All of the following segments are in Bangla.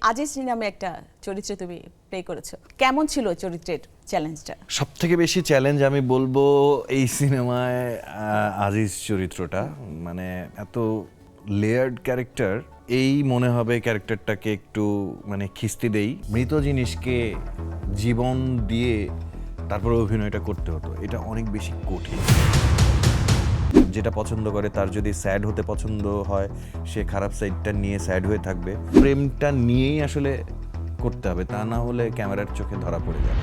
আজিজ নামে একটা চরিত্রে তুমি প্লে করেছো, কেমন ছিল চরিত্রের চ্যালেঞ্জটা? সব থেকে বেশি চ্যালেঞ্জ আমি বলবো এই সিনেমায় আজিজ চরিত্রটা, মানে এত লেয়ার্ড ক্যারেক্টার। এই মনে হবে ক্যারেক্টারটাকে একটু মানে খিস্তি দেই, মৃত জিনিসকে জীবন দিয়ে তারপরে অভিনয়টা করতে হতো। এটা অনেক বেশি কঠিন। যেটা পছন্দ করে তার যদি স্যাড হতে পছন্দ হয়, সে খারাপ সাইডটা নিয়ে স্যাড হয়ে থাকবে। প্রেমটা নিয়েই আসলে করতে হবে, তা না হলে ক্যামেরার চোখে ধরা পড়ে যাবে।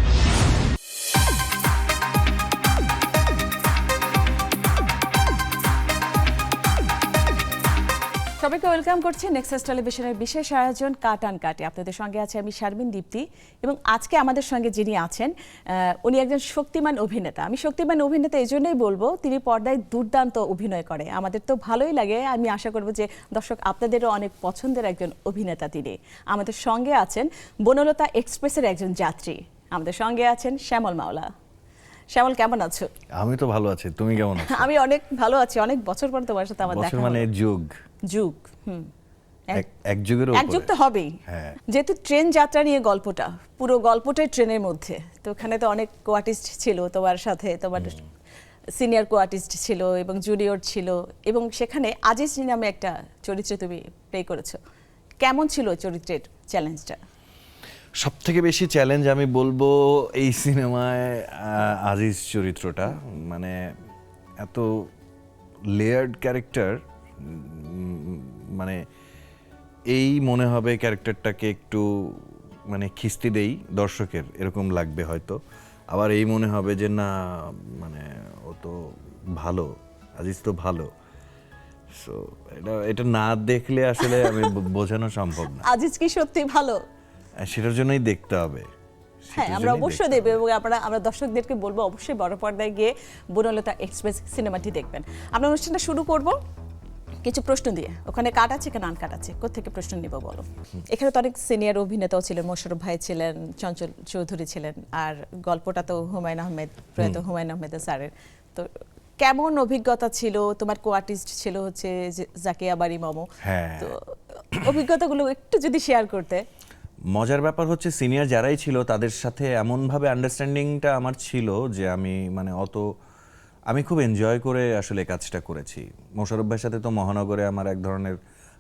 সবাইকে ওয়েলকাম করছি নেক্সাস টেলিভিশনের বিশেষ আয়োজন কাট অ্যান্ড কাটে। আপনাদের সঙ্গে আছে আমি শারমিন দীপ্তি, এবং আজকে আমাদের সঙ্গে যিনি আছেন উনি একজন শক্তিমান অভিনেতা। আমি শক্তিমান অভিনেতা এই জন্যই বলবো, তিনি পর্দায় দুর্দান্ত অভিনয় করে, আমাদের তো ভালোই লাগে। আমি আশা করব যে দর্শক আপনাদেরও অনেক পছন্দের একজন অভিনেতা তিনি। আমাদের সঙ্গে আছেন বনলতা এক্সপ্রেসের একজন যাত্রী, আমাদের সঙ্গে আছেন শ্যামল মাওলা। শ্যামল, কেমন আছো? আমি তো ভালো আছি, তুমি কেমন আছো? আমি অনেক ভালো আছি, অনেক বছর পর তোমার সাথে আমার দেখা। মানে যুগ এক যুগের উপরে। এক যুগ তো হবেই। হ্যাঁ। যেহেতু ট্রেন যাত্রা নিয়ে গল্পটা, পুরো গল্পটাই ট্রেনের মধ্যে, তো ওখানে তো অনেক কোয়ার্টিস্ট ছিল তোমার সাথে, তোমার সিনিয়র কোয়ার্টিস্ট ছিল এবং জুনিয়র ছিল, এবং সেখানে আজিজ নামে একটা চরিত্রে তুমি প্লে করেছো, কেমন ছিল চরিত্রের চ্যালেঞ্জটা? সব থেকে বেশি চ্যালেঞ্জ আমি বলবো এই সিনেমায় আজিজ চরিত্রটা, মানে এত লেয়ার্ড ক্যারেক্টার। মানে এই মনে হবে ক্যারেক্টারটাকে একটু মানে খিস্তি দেই দর্শকের, এরকম লাগবে হয়তো। আবার এই মনে হবে যে না, মানে ও তো ভালো, আজিজ তো ভালো। সো এটা না দেখলে আসলে আমি বোঝানো সম্ভব না। আজিজ কি সত্যি ভালো? সেটার জন্যই দেখতে হবে। হ্যাঁ, আমরা অবশ্যই দেখব, এবং আমরা দর্শকদেরকে বলবো অবশ্যই বড় পর্দায় গিয়ে বনলতা এক্সপ্রেস সিনেমাটি দেখবেন। আমরা অনুষ্ঠানটা শুরু করব কিছু প্রশ্ন দিয়ে। ওখানে কাট আছে, এখানে আনকাট আছে, কোত্থেকে প্রশ্ন নিব বলো? এখানে তো অনেক সিনিয়র অভিনেতাও ছিলেন, মোশাররফ ভাই ছিলেন, চঞ্চল চৌধুরী ছিলেন, আর গল্পটা তো হুমায়ুন আহমেদ, প্রয়াত হুমায়ুন আহমেদ স্যারের। তো কেমন অভিজ্ঞতা ছিল? তোমার কোয়ার্টিস্ট ছিল হচ্ছে জাকিয়া বাড়ি মমো। হ্যাঁ, তো অভিজ্ঞতাগুলো একটু যদি শেয়ার করতে। মজার ব্যাপার হচ্ছে সিনিয়র যারাই ছিল তাদের সাথে এমনভাবে আন্ডারস্ট্যান্ডিংটা আমার ছিল যে আমি খুব এনজয় করে আসলে কাজটা করেছি। মোশাররফ ভাইয়ের সাথে তো মহানগরে আমার এক ধরনের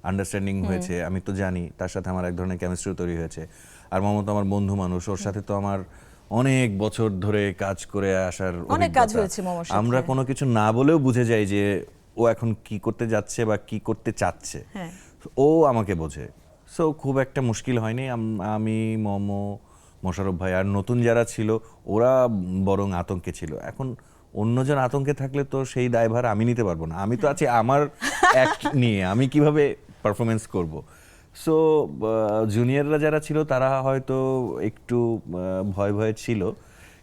আন্ডারস্ট্যান্ডিং হয়েছে, আমি তো জানি তার সাথে আমার এক ধরনের কেমিস্ট্রি তৈরি হয়েছে। আর মমতা আমার বন্ধু মানুষ, ওর সাথে তো আমার অনেক বছর ধরে কাজ করে আসার অনেক কাজ হয়েছে মমর সাথে। আমরা কোনো কিছু না বলেও বুঝে যাই যে ও এখন কি করতে যাচ্ছে বা কি করতে চাচ্ছে, ও আমাকে বোঝে। সো খুব একটা মুশকিল হয়নি। আমি মোশাররফ ভাই আর নতুন যারা ছিল ওরা বরং আতঙ্কে ছিল। এখন অন্যজন আতঙ্কে থাকলে তো সেই দায়ভার আমি নিতে পারবো না। আমি তো আছি আমার অ্যাক্ট নিয়ে, আমি কিভাবে পারফরমেন্স করব। সো জুনিয়ররা যারা ছিল তারা হয়তো একটু ভয়ে ছিল,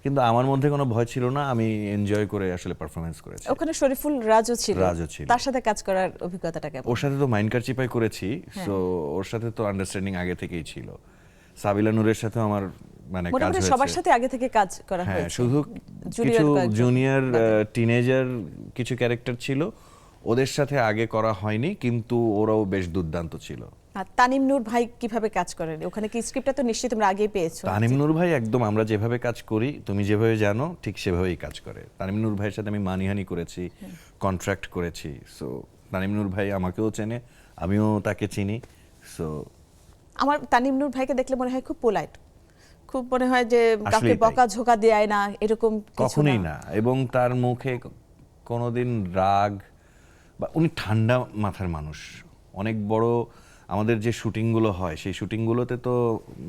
কিন্তু আমার মধ্যে কোনো ভয় ছিল না। আমি এনজয় করে আসলে পারফরমেন্স করেছি। ওখানে শরীফুল রাজও ছিল, তার সাথে কাজ করার অভিজ্ঞতাটা কেমন? ওর সাথে তো মাইনকার চিপাই করেছি, সো ওর সাথে তো আন্ডারস্ট্যান্ডিং আগে থেকেই ছিল। সাবিলা নূরের সাথে আমার মানে কাজ হয়েছে, সবার সাথে আগে থেকে কাজ করা হয়েছে। হ্যাঁ, শুধু কিছু জুনিয়র টিনেজার কিছু ক্যারেক্টার ছিল, ওদের সাথে আগে করা হয়নি, কিন্তু ওরাও বেশ দুর্দান্ত ছিল। আর তানিম নূর ভাই কিভাবে কাজ করেন ওখানে? কি স্ক্রিপ্টটা তো নিশ্চয়ই তোমরা আগেই পেয়েছো? তানিম নূর ভাই একদম আমরা যেভাবে কাজ করি, তুমি যেভাবে জানো ঠিক সেভাবেই কাজ করে। তানিম নূর ভাইয়ের সাথে আমি মানিহানি করেছি, কন্ট্রাক্ট করেছি। সো তানিম নূর ভাই আমাকেও চেনে, আমিও তাকে চিনি। সো আমার তানিম নূর ভাইকে দেখলে মনে হয় খুব পোলাইট, খুব মনে হয় যে কাউকে বকা ঝোকা দেয় না, এরকম কখনোই না। এবং তার মুখে কোনোদিন রাগ বা, উনি ঠান্ডা মাথার মানুষ। অনেক বড় আমাদের যে শুটিংগুলো হয় সেই শুটিংগুলোতে তো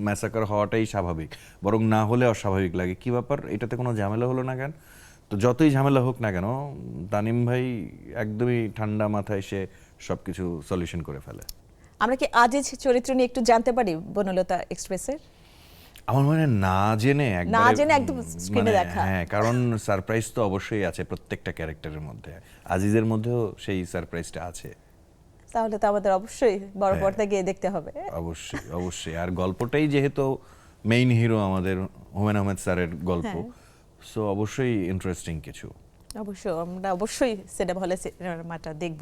ম্যাসাকার হওয়াটাই স্বাভাবিক, বরং না হলে অস্বাভাবিক লাগে। কি ব্যাপার, এটাতে কোনো ঝামেলা হলো না কেন? তো যতই ঝামেলা হোক না কেন, তানিম ভাই একদমই ঠান্ডা মাথায় সে সবকিছু সলিউশন করে ফেলে। আমরা কি আজিজ চরিত্র নিয়ে একটু জানতে পারি বনলতা এক্সপ্রেসের? আমার মনে না জেনে একদম স্ক্রিনে দেখা। হ্যাঁ, কারণ সারপ্রাইজ তো অবশ্যই আছে প্রত্যেকটা ক্যারেক্টারের মধ্যে। আজিজের মধ্যেও সেই সারপ্রাইজটা আছে। তাহলে তো আমাদের অবশ্যই বড় পর্দায় গিয়ে দেখতে হবে। অবশ্যই অবশ্যই। আর গল্পটাই যেহেতু মেইন হিরো আমাদের হুমায়ুন আহমেদ স্যারের গল্প, সো অবশ্যই ইন্টারেস্টিং কিছু। আমরা অবশ্যই সিনেমা হলে সিনেমাটা দেখব।